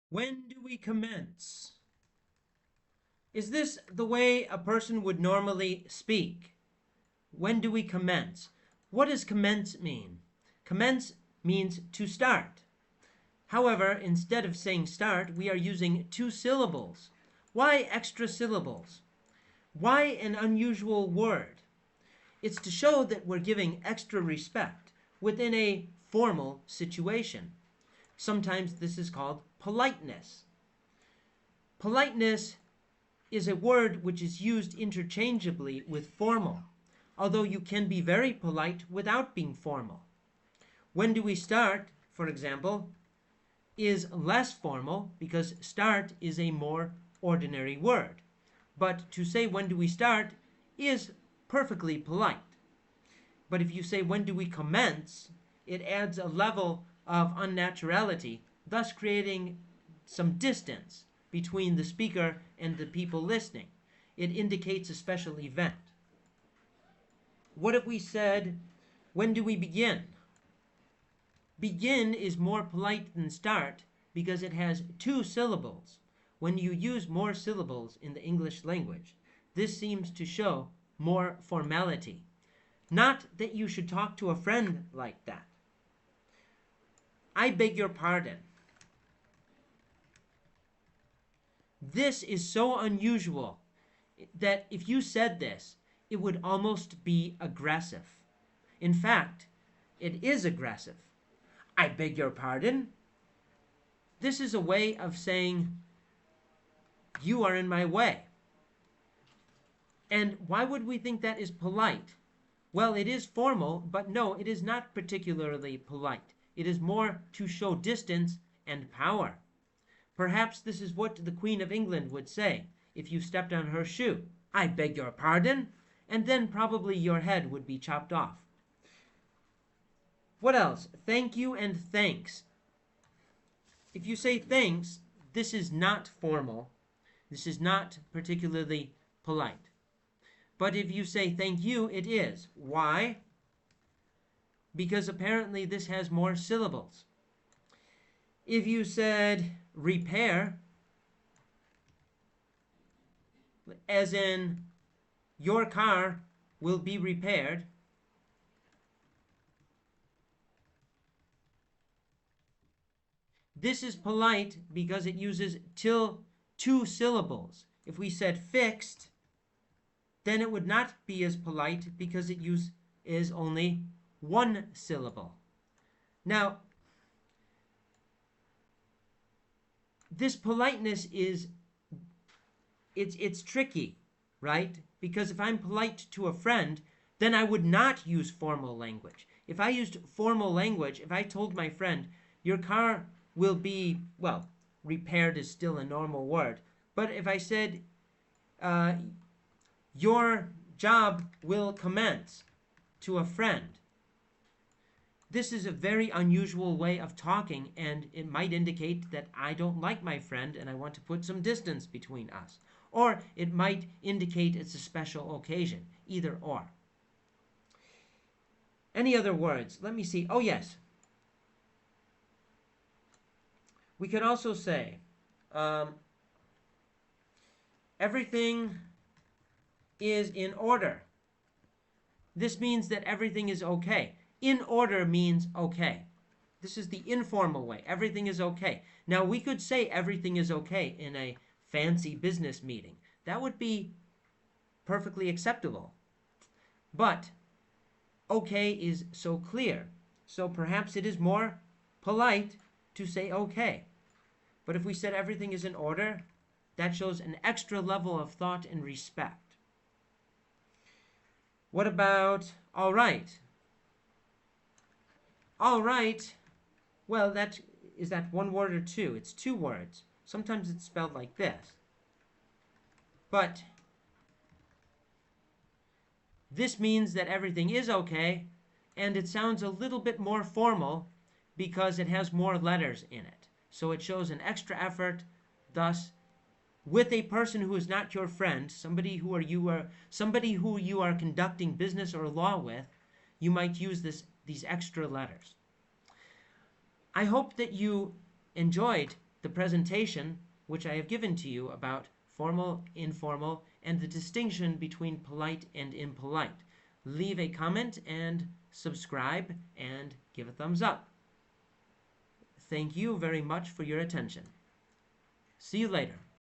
When do we commence? Is this the way a person would normally speak? When do we commence? What does commence mean? Commence means to start. However, instead of saying start, we are using two syllables. Why extra syllables? Why an unusual word? It's to show that we're giving extra respect within a formal situation. Sometimes this is called politeness. Politeness is a word which is used interchangeably with formal, although you can be very polite without being formal. When do we start, for example, is less formal because start is a more ordinary word. But to say when do we start is perfectly polite. But if you say when do we commence, it adds a level of unnaturality, thus creating some distance between the speaker and the people listening. It indicates a special event. What if we said, when do we begin? Begin is more polite than start because it has two syllables. When you use more syllables in the English language, this seems to show more formality. Not that you should talk to a friend like that. I beg your pardon. This is so unusual that if you said this, it would almost be aggressive. In fact, it is aggressive. I beg your pardon. This is a way of saying, you are in my way. And why would we think that is polite? Well, it is formal, but no, it is not particularly polite. It is more to show distance and power. Perhaps this is what the Queen of England would say if you stepped on her shoe. I beg your pardon. And then probably your head would be chopped off. What else? Thank you and thanks. If you say thanks, this is not formal. This is not particularly polite. But if you say thank you, it is. Why? Because apparently this has more syllables. If you said repair, as in your car will be repaired, this is polite because it uses till two syllables. If we said fixed, then it would not be as polite because it is only one syllable. Now, this politeness is it's tricky, right? Because if I'm polite to a friend, then I would not use formal language. If I used formal language, if I told my friend, your car will be, well, repaired is still a normal word, but if I said, your job will commence to a friend, this is a very unusual way of talking, and it might indicate that I don't like my friend and I want to put some distance between us. Or it might indicate it's a special occasion, either or. Any other words? Let me see. Oh, yes. We could also say, everything is in order. This means that everything is okay. In order means okay. This is the informal way. Everything is okay. Now, we could say everything is okay in a fancy business meeting. That would be perfectly acceptable. But okay is so clear. So perhaps it is more polite to say okay. But if we said everything is in order, that shows an extra level of thought and respect. What about all right? All right, well, is that one word or two? It's two words. Sometimes it's spelled like this. But this means that everything is okay, and it sounds a little bit more formal because it has more letters in it. So it shows an extra effort. Thus, with a person who is not your friend, somebody who you are conducting business or law with, you might use these extra letters. I hope that you enjoyed the presentation which I have given to you about formal, informal, and the distinction between polite and impolite. Leave a comment and subscribe and give a thumbs up. Thank you very much for your attention. See you later.